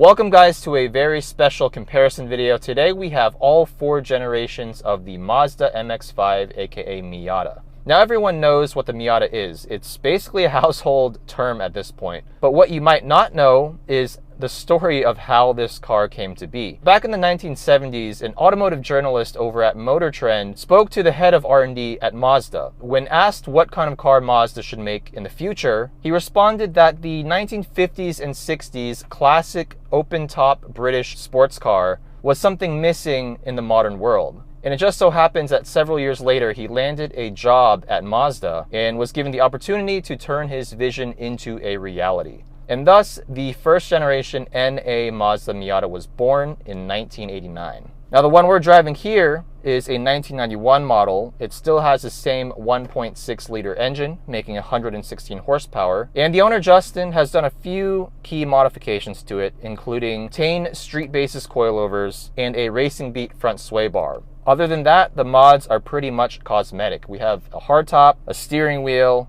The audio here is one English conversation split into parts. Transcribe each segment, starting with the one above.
Welcome guys to a very special comparison video. Today we have all 4 generations of the Mazda Mx5, aka Miata. Now everyone knows what the Miata is. It's basically a household term at this point. But what you might not know is the story of how this car came to be. Back in the 1970s, an automotive journalist over at Motor Trend spoke to the head of R&D at Mazda. When asked what kind of car Mazda should make in the future, he responded that the 1950s and 60s classic open-top British sports car was something missing in the modern world. And it just so happens that several years later, he landed a job at Mazda and was given the opportunity to turn his vision into a reality. And thus, the first generation NA Mazda Miata was born in 1989. Now, the one we're driving here is a 1991 model. It still has the same 1.6-liter engine, making 116 horsepower. And the owner, Justin, has done a few key modifications to it, including 10 street basis coilovers and a racing beat front sway bar. Other than that, the mods are pretty much cosmetic. We have a hardtop, a steering wheel,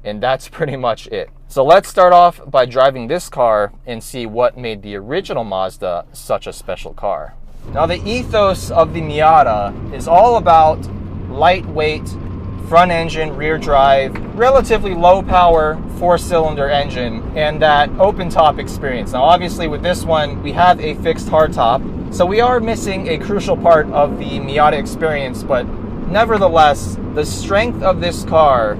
and that's pretty much it. So let's start off by driving this car and see what made the original Mazda such a special car. Now, the ethos of the Miata is all about lightweight, front engine, rear drive, relatively low power, 4-cylinder engine, and that open top experience. Now, obviously with this one, we have a fixed hardtop, so we are missing a crucial part of the Miata experience, but nevertheless, the strength of this car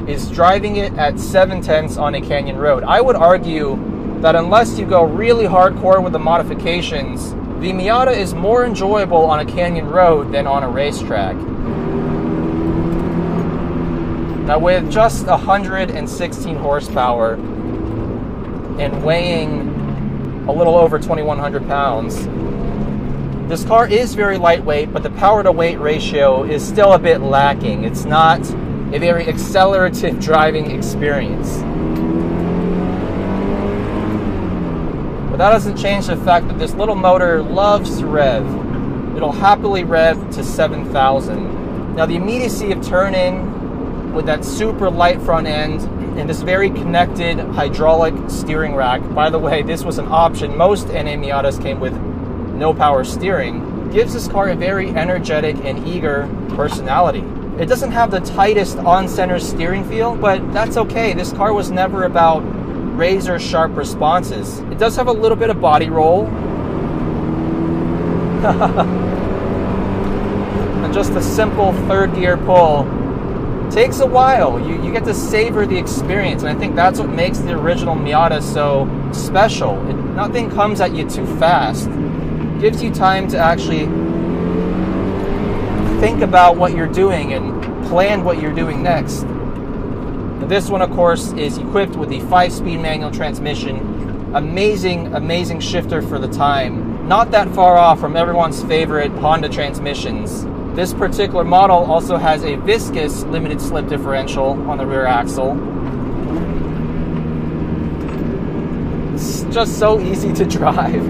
is driving it at 7/10 on a canyon road. I would argue that unless you go really hardcore with the modifications, the Miata is more enjoyable on a canyon road than on a racetrack. Now, with just 116 horsepower and weighing a little over 2,100 pounds, this car is very lightweight, but the power to weight ratio is still a bit lacking. It's not a very accelerative driving experience. But that doesn't change the fact that this little motor loves to rev. It'll happily rev to 7,000. Now, the immediacy of turn-in with that super light front end and this very connected hydraulic steering rack. By the way, this was an option. Most NA Miatas came with no power steering. Gives this car a very energetic and eager personality. It doesn't have the tightest on-center steering feel, but that's okay. This car was never about razor-sharp responses. It does have a little bit of body roll. And just a simple third gear pull. Takes a while. You get to savor the experience, and I think that's what makes the original Miata so special. Nothing comes at you too fast. It gives you time to actually think about what you're doing and plan what you're doing next. Now, this one, of course, is equipped with the 5-speed manual transmission. Amazing shifter for the time. Not that far off from everyone's favorite Honda transmissions. This particular model also has a viscous limited slip differential on the rear axle. It's just so easy to drive.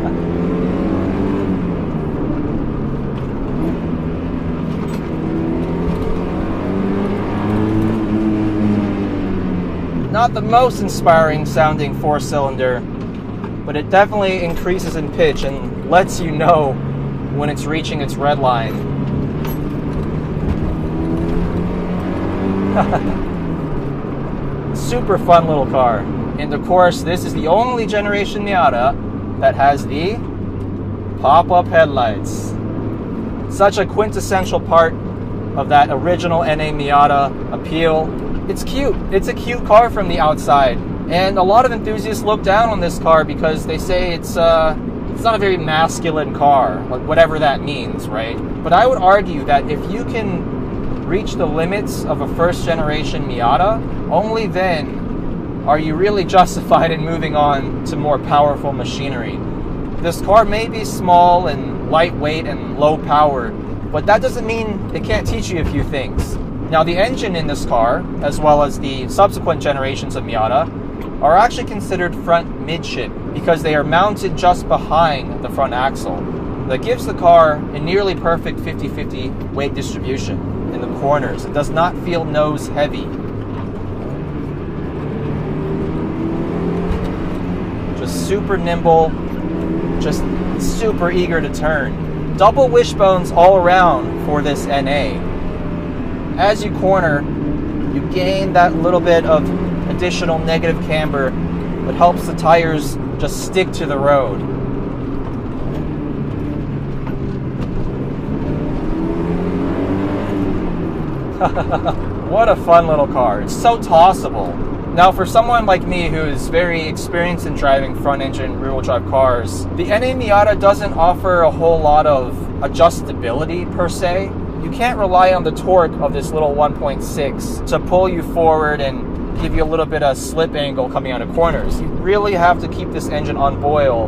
Not the most inspiring sounding 4-cylinder, but it definitely increases in pitch and lets you know when it's reaching its red line. Super fun little car. And of course, this is the only generation Miata that has the pop-up headlights. Such a quintessential part of that original NA Miata appeal. It's cute. It's a cute car from the outside. And a lot of enthusiasts look down on this car because they say it's not a very masculine car, whatever that means, right? But I would argue that if you can reach the limits of a first-generation Miata, only then are you really justified in moving on to more powerful machinery. This car may be small and lightweight and low power, but that doesn't mean it can't teach you a few things. Now, the engine in this car, as well as the subsequent generations of Miata, are actually considered front midship because they are mounted just behind the front axle. That gives the car a nearly perfect 50-50 weight distribution in the corners. It does not feel nose heavy. Just super nimble, just super eager to turn. Double wishbones all around for this NA. As you corner, you gain that little bit of additional negative camber that helps the tires just stick to the road. What a fun little car. It's so tossable. Now, for someone like me who is very experienced in driving front-engine rear-wheel drive cars, the NA Miata doesn't offer a whole lot of adjustability per se. You can't rely on the torque of this little 1.6 to pull you forward and give you a little bit of slip angle coming out of corners. You really have to keep this engine on boil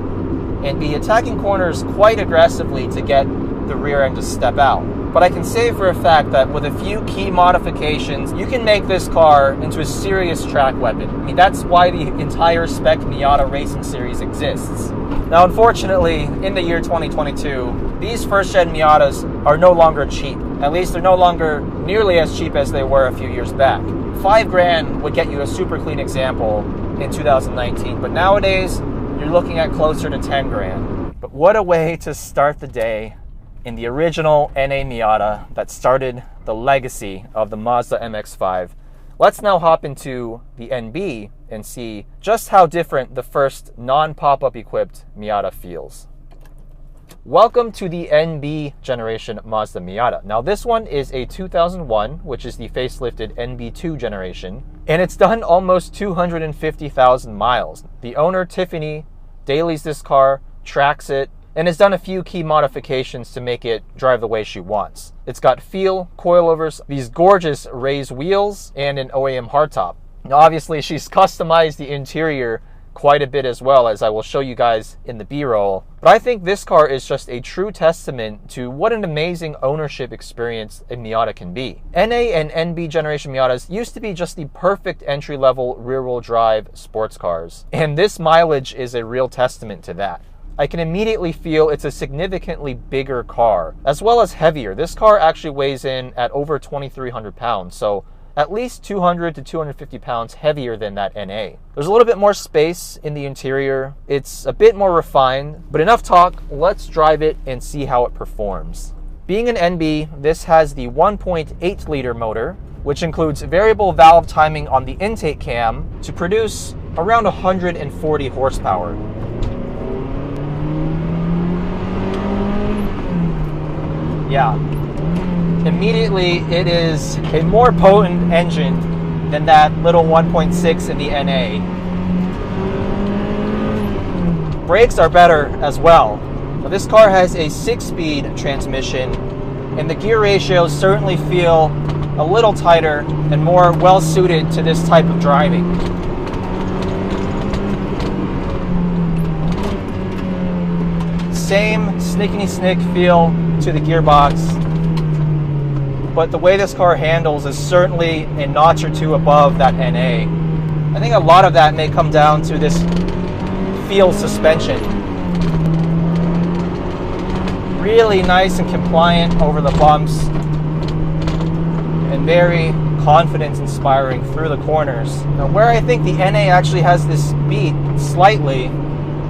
and be attacking corners quite aggressively to get the rear end to step out. But I can say for a fact that with a few key modifications, you can make this car into a serious track weapon. I mean, that's why the entire spec Miata racing series exists. Now, unfortunately, in the year 2022, these first-gen Miatas are no longer cheap. At least they're no longer nearly as cheap as they were a few years back. $5,000 would get you a super clean example in 2019, but nowadays, you're looking at closer to $10,000. But what a way to start the day in the original NA Miata that started the legacy of the Mazda Mx5. Let's now hop into the NB and see just how different the first non-pop-up equipped Miata feels. Welcome to the NB generation Mazda Miata. Now this one is a 2001, which is the facelifted NB2 generation, and it's done almost 250,000 miles. The owner, Tiffany, dailies this car, tracks it, and has done a few key modifications to make it drive the way she wants. It's got feel, coilovers, these gorgeous raised wheels, and an OEM hardtop. Now obviously she's customized the interior quite a bit as well, as I will show you guys in the B-roll. But I think this car is just a true testament to what an amazing ownership experience a Miata can be. NA and NB generation Miatas used to be just the perfect entry-level rear-wheel drive sports cars, and this mileage is a real testament to that. I can immediately feel it's a significantly bigger car, as well as heavier. This car actually weighs in at over 2,300 pounds, so at least 200 to 250 pounds heavier than that NA. There's a little bit more space in the interior. It's a bit more refined, but enough talk, let's drive it and see how it performs. Being an NB, this has the 1.8 liter motor, which includes variable valve timing on the intake cam to produce around 140 horsepower. Yeah, immediately it is a more potent engine than that little 1.6 in the NA. Brakes are better as well. Now, this car has a 6-speed transmission, and the gear ratios certainly feel a little tighter and more well-suited to this type of driving. Same snickety-snick feel to the gearbox, but the way this car handles is certainly a notch or two above that NA. I think a lot of that may come down to this feel suspension. Really nice and compliant over the bumps, and very confidence-inspiring through the corners. Now, where I think the NA actually has this beat slightly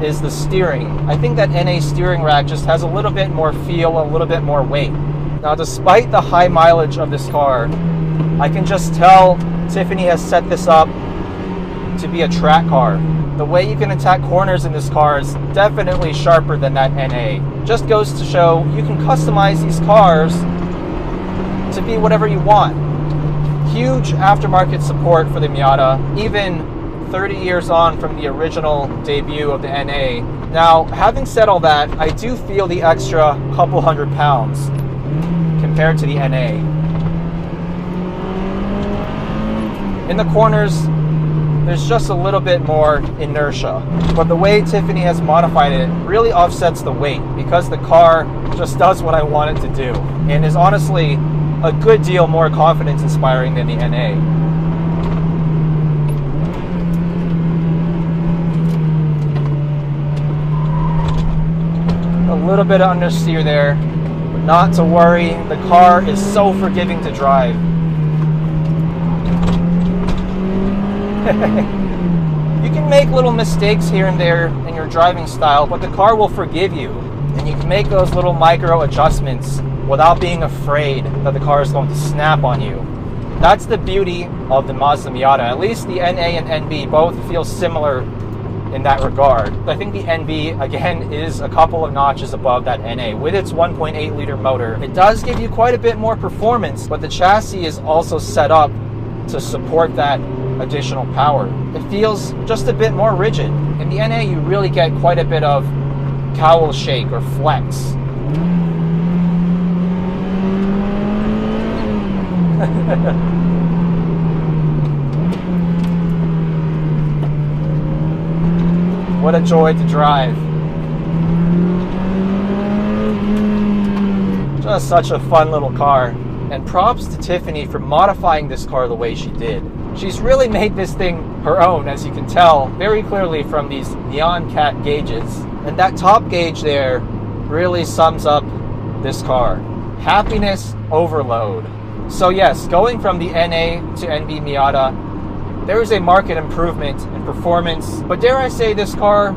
is the steering. I think that NA steering rack just has a little bit more feel, a little bit more weight. Now, despite the high mileage of this car, I can just tell Tiffany has set this up to be a track car. The way you can attack corners in this car is definitely sharper than that NA. Just goes to show you can customize these cars to be whatever you want. Huge aftermarket support for the Miata, even 30 years on from the original debut of the NA. Now, having said all that, I do feel the extra couple hundred pounds compared to the NA. In the corners, there's just a little bit more inertia, but the way Tiffany has modified it really offsets the weight because the car just does what I want it to do, and is honestly a good deal more confidence inspiring than the NA. A little bit of understeer there, but not to worry, the car is so forgiving to drive. You can make little mistakes here and there in your driving style, but the car will forgive you. And you can make those little micro adjustments without being afraid that the car is going to snap on you. That's the beauty of the Mazda Miata. At least the NA and NB both feel similar in that regard. I think the NB, again, is a couple of notches above that NA. With its 1.8 liter motor, it does give you quite a bit more performance, but the chassis is also set up to support that additional power. It feels just a bit more rigid. In the NA, you really get quite a bit of cowl shake or flex. What a joy to drive. Just such a fun little car. And props to Tiffany for modifying this car the way she did. She's really made this thing her own, as you can tell very clearly from these neon cat gauges. And that top gauge there really sums up this car. Happiness overload. So yes, going from the NA to NB Miata, there is a marked improvement in performance, but dare I say this car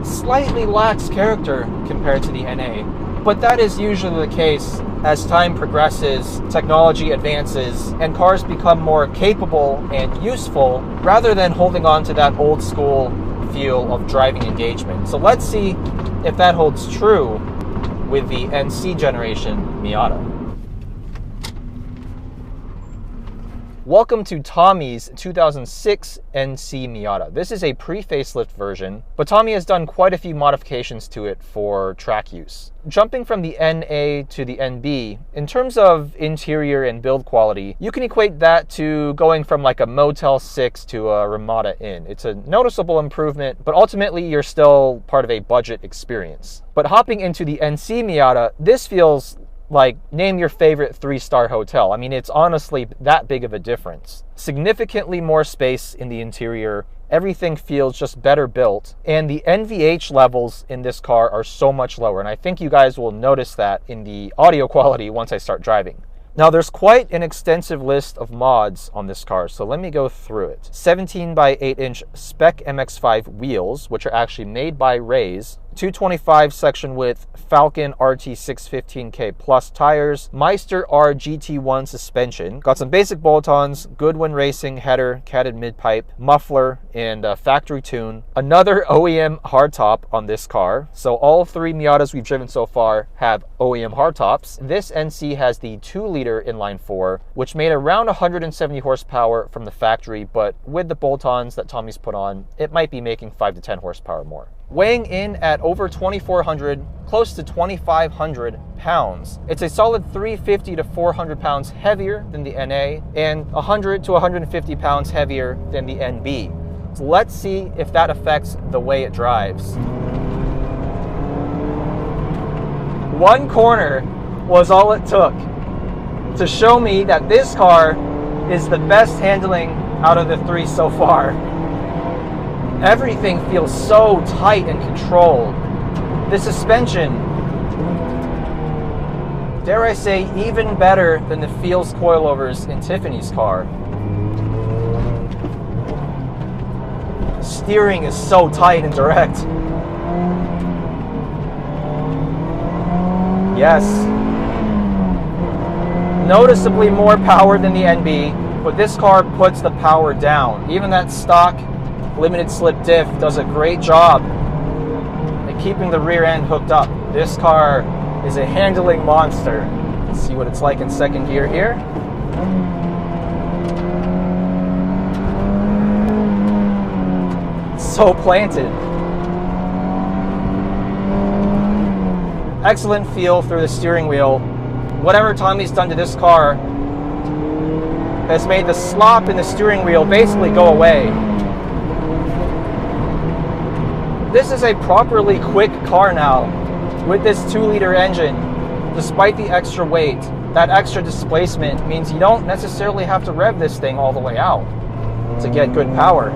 slightly lacks character compared to the NA. But that is usually the case as time progresses, technology advances, and cars become more capable and useful rather than holding on to that old school feel of driving engagement. So let's see if that holds true with the NC generation Miata. Welcome to Tommy's 2006 NC Miata. This is a pre-facelift version, but Tommy has done quite a few modifications to it for track use. Jumping from the NA to the NB, in terms of interior and build quality, you can equate that to going from like a Motel 6 to a Ramada Inn. It's a noticeable improvement, but ultimately you're still part of a budget experience. But hopping into the NC Miata, this feels like name your favorite 3-star hotel. I mean, it's honestly that big of a difference. Significantly more space in the interior. Everything feels just better built. And the NVH levels in this car are so much lower. And I think you guys will notice that in the audio quality once I start driving. Now, there's quite an extensive list of mods on this car, so let me go through it. 17 by 8 inch spec MX5 wheels, which are actually made by Rays. 225 section width Falcon RT615K Plus tires, Meister R GT1 suspension, got some basic bolt-ons, Goodwin Racing header, catted mid-pipe, muffler, and factory tune. Another OEM hardtop on this car. So all 3 Miatas we've driven so far have OEM hardtops. This NC has the 2-liter inline-4, which made around 170 horsepower from the factory, but with the bolt-ons that Tommy's put on, it might be making 5 to 10 horsepower more. Weighing in at over 2,400, close to 2,500 pounds. It's a solid 350 to 400 pounds heavier than the NA and 100 to 150 pounds heavier than the NB. So let's see if that affects the way it drives. One corner was all it took to show me that this car is the best handling out of the 3 so far. Everything feels so tight and controlled. The suspension, dare I say, even better than the Feels coilovers in Tiffany's car. Steering is so tight and direct. Yes. Noticeably more power than the NB, but this car puts the power down. Even that stock limited slip diff does a great job at keeping the rear end hooked up. This car is a handling monster. Let's see what it's like in second gear here. So planted. Excellent feel through the steering wheel. Whatever Tommy's done to this car has made the slop in the steering wheel basically go away. This is a properly quick car now with this 2-liter engine. Despite the extra weight, that extra displacement means you don't necessarily have to rev this thing all the way out to get good power.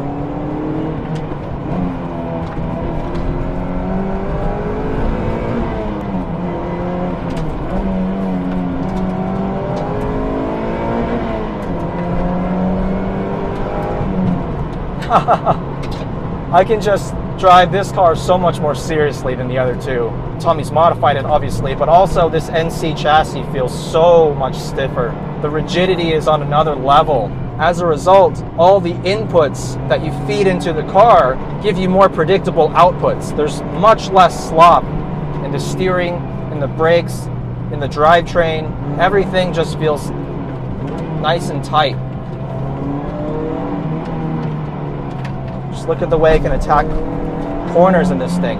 I can just drive this car so much more seriously than the other two. Tommy's modified it, obviously, but also this NC chassis feels so much stiffer. The rigidity is on another level. As a result, all the inputs that you feed into the car give you more predictable outputs. There's much less slop in the steering, in the brakes, in the drivetrain. Everything just feels nice and tight. Just look at the way it can attack corners in this thing.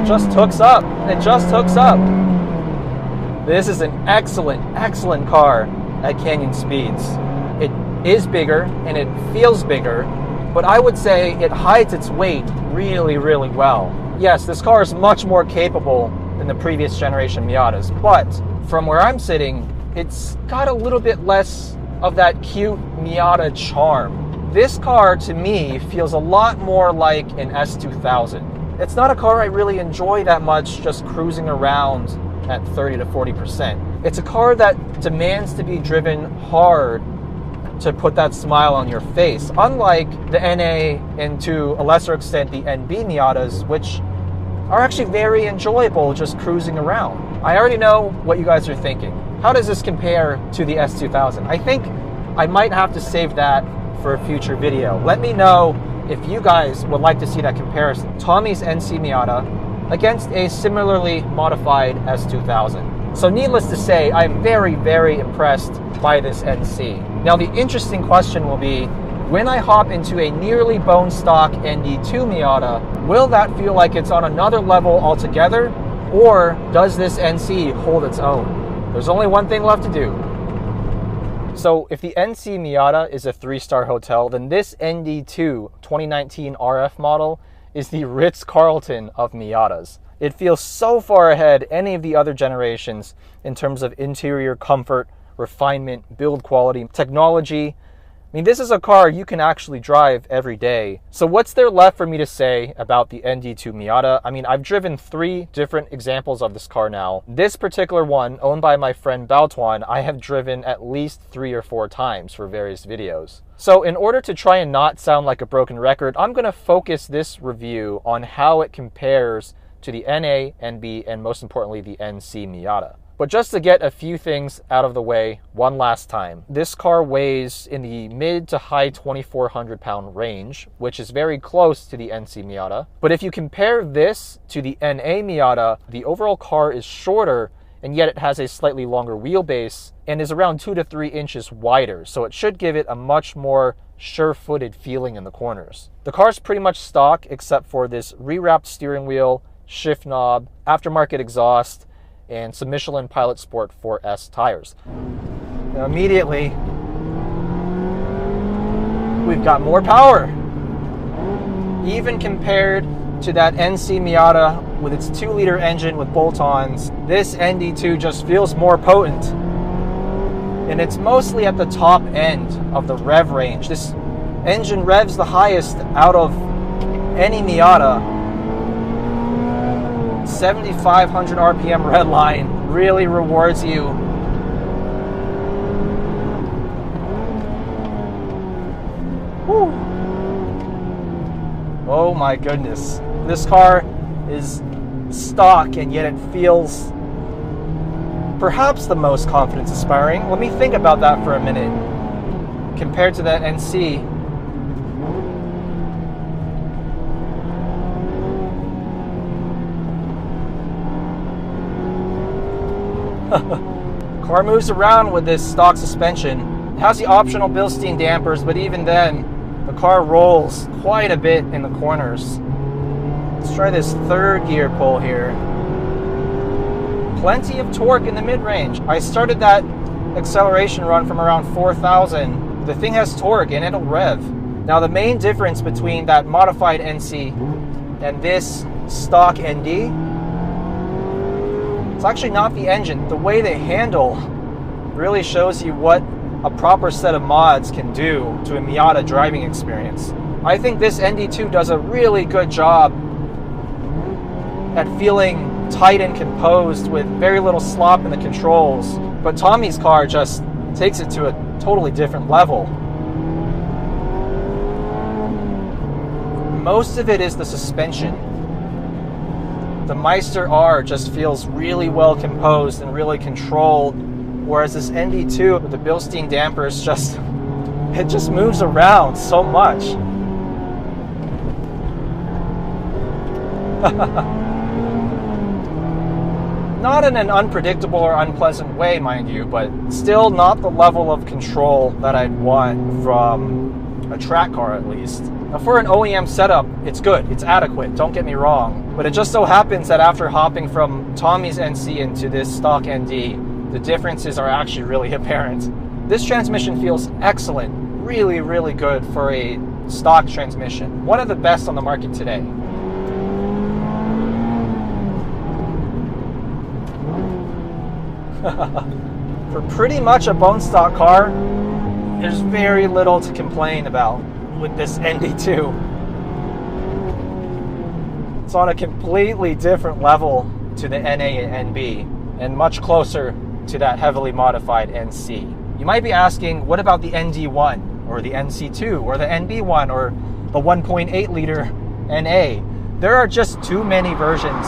Just hooks up. It just hooks up. This is an excellent car at canyon speeds. It is bigger and it feels bigger, but I would say it hides its weight really well. Yes, this car is much more capable than the previous generation Miatas, but from where I'm sitting, it's got a little bit less of that cute Miata charm. This car, to me, feels a lot more like an S2000. It's not a car I really enjoy that much just cruising around at 30 to 40%. It's a car that demands to be driven hard to put that smile on your face, unlike the NA and to a lesser extent the NB Miatas, which are actually very enjoyable just cruising around. I already know what you guys are thinking. How does this compare to the S2000? I think I might have to save that for a future video. Let me know if you guys would like to see that comparison. Tommy's NC Miata against a similarly modified S2000. So needless to say, I'm very impressed by this NC. Now the interesting question will be, when I hop into a nearly bone stock ND2 Miata, will that feel like it's on another level altogether, or does this NC hold its own? There's only one thing left to do. So if the NC Miata is a 3-star hotel, then this ND2 2019 RF model is the Ritz-Carlton of Miatas. It feels so far ahead any of the other generations in terms of interior comfort, refinement, build quality, technology. I mean, this is a car you can actually drive every day. So what's there left for me to say about the ND2 Miata? I mean, I've driven 3 different examples of this car now. This particular one, owned by my friend Baltuan, I have driven at least 3 or 4 times for various videos. So in order to try and not sound like a broken record, I'm going to focus this review on how it compares to the NA, NB, and most importantly, the NC Miata. But just to get a few things out of the way one last time, this car weighs in the mid to high 2,400 pound range, which is very close to the NC Miata. But if you compare this to the NA Miata, the overall car is shorter, and yet it has a slightly longer wheelbase and is around 2 to 3 inches wider. So it should give it a much more sure-footed feeling in the corners. The car's pretty much stock except for this rewrapped steering wheel, shift knob, aftermarket exhaust, and some Michelin Pilot Sport 4S tires. Now immediately, we've got more power. Even compared to that NC Miata with its 2-liter engine with bolt-ons, this ND2 just feels more potent. And it's mostly at the top end of the rev range. This engine revs the highest out of any Miata. 7,500 RPM red line really rewards you. Woo. Oh my goodness. This car is stock and yet it feels perhaps the most confidence inspiring. Let me think about that for a minute. Compared to that NC, car moves around with this stock suspension. It has the optional Bilstein dampers, but even then, the car rolls quite a bit in the corners. Let's try this 3rd gear pull here. Plenty of torque in the mid-range. I started that acceleration run from around 4,000. The thing has torque and it'll rev. Now the main difference between that modified NC and this stock ND, it's actually not the engine. The way they handle really shows you what a proper set of mods can do to a Miata driving experience. I think this ND2 does a really good job at feeling tight and composed with very little slop in the controls. But Tommy's car just takes it to a totally different level. Most of it is the suspension. The Meister R just feels really well composed and really controlled, whereas this ND2 with the Bilstein dampers it just moves around so much. Not in an unpredictable or unpleasant way, mind you, but still not the level of control that I'd want from a track car, at least. Now, for an OEM setup, it's good, it's adequate, don't get me wrong, but it just so happens that after hopping from Tommy's NC into this stock ND, the differences are actually really apparent. This transmission feels excellent, really, really good for a stock transmission. One of the best on the market today. For pretty much a bone stock car, there's very little to complain about with this ND2. It's on a completely different level to the NA and NB, and much closer to that heavily modified NC. You might be asking, what about the ND1, or the NC2, or the NB1, or the 1.8 liter NA? There are just too many versions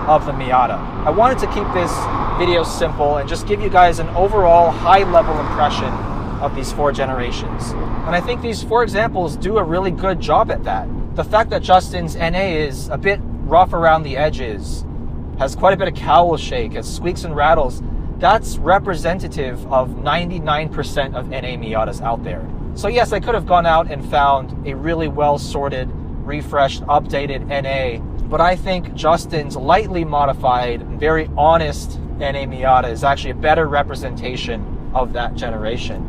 of the Miata. I wanted to keep this video simple and just give you guys an overall high-level impression of these 4 generations. And I think these 4 examples do a really good job at that. The fact that Justin's NA is a bit rough around the edges, has quite a bit of cowl shake, has squeaks and rattles, that's representative of 99% of NA Miatas out there. So yes, I could have gone out and found a really well-sorted, refreshed, updated NA, but I think Justin's lightly modified, very honest NA Miata is actually a better representation of that generation.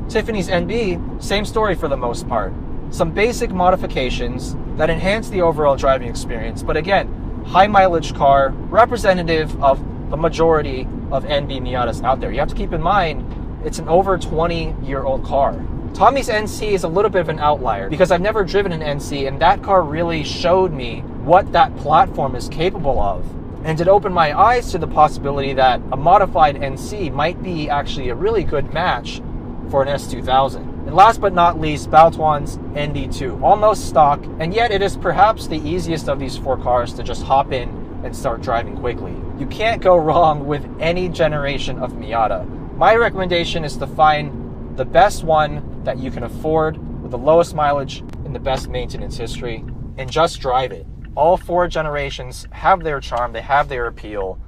Tiffany's NB, same story for the most part. Some basic modifications that enhance the overall driving experience, but again, high mileage car, representative of the majority of NB Miatas out there. You have to keep in mind, it's an over 20-year-old car. Tommy's NC is a little bit of an outlier because I've never driven an NC, and that car really showed me what that platform is capable of. And it opened my eyes to the possibility that a modified NC might be actually a really good match for an S2000. And last but not least, Baotuan's ND2, almost stock, and yet it is perhaps the easiest of these 4 cars to just hop in and start driving quickly. You can't go wrong with any generation of Miata. My recommendation is to find the best one that you can afford with the lowest mileage and the best maintenance history, and just drive it. All 4 generations have their charm, they have their appeal,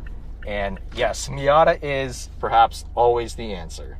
and yes, Miata is perhaps always the answer.